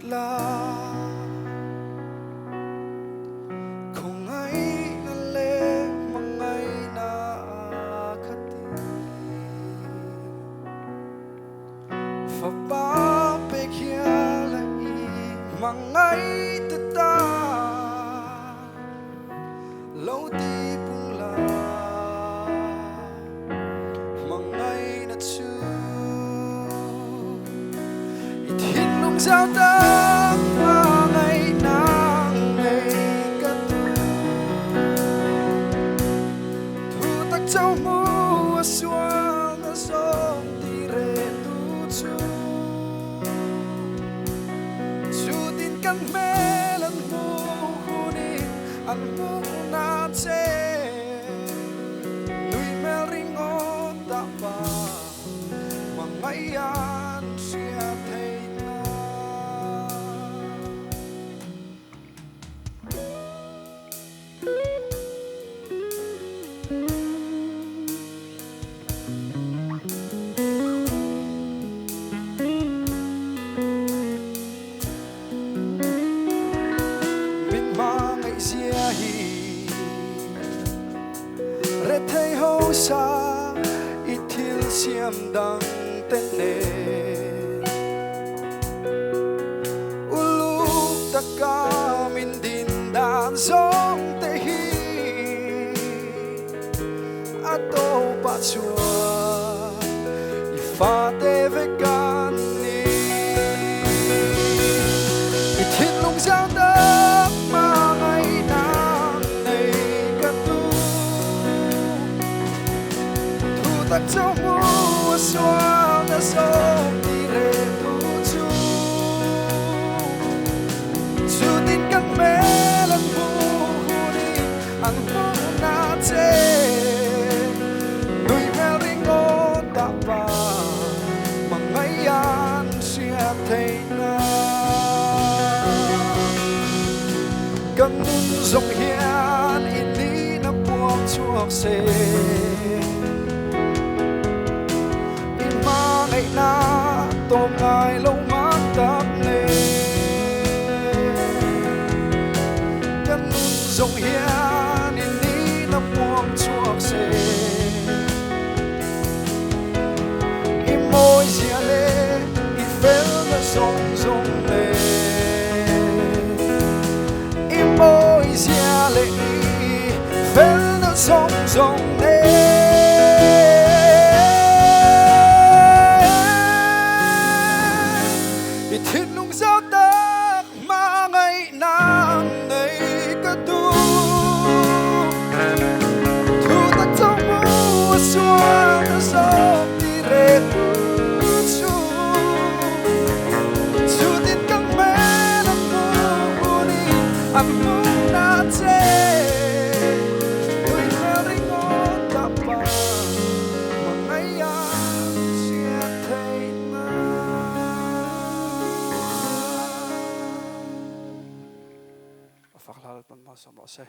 la không ai na le mang ai na khati fa ba pe kia la i mang ai ta lâu đi bung la mang ai na chu i thiên lung giao ta mang ai nang ngày cất thu tắc châu mua xuân na sông đi re tu chu tin căn mê lần mu khu đi ăn mu na che lui me ringo ta ba mang ai an sia thei na min mang ai sia hi re thei ho sa i thil siam dang ten ne ulu taka min din dan song te hi ato pa chua i fa te ve kan ni i thil lung giao ta ma ngày nang nei ka tu thu tắc châu mua xuân na sông đi re tu chu tin căn mê lần mu hu đi ăn mu na che nuôi me ringo ta ba mang ai an sia thei na căn dòng hiền in đi na buông chuộc xe in mang ngày na tôm ngài lâu mát tap nê căn dòng hiền in đi na buông chuộc xe in môi zia lê in phèo na sông sông lê in môi zia lê phèo na sông sông lê i thiên lung giao ta ma ngày nang ngày ca tu thu tắc châu mua xuân na sông đi re tu chu tin căn mê lần mu đi ăn mu na che nuôi me ringo ta ba mang ai an sia thei na fakhlal pan ma sa ba se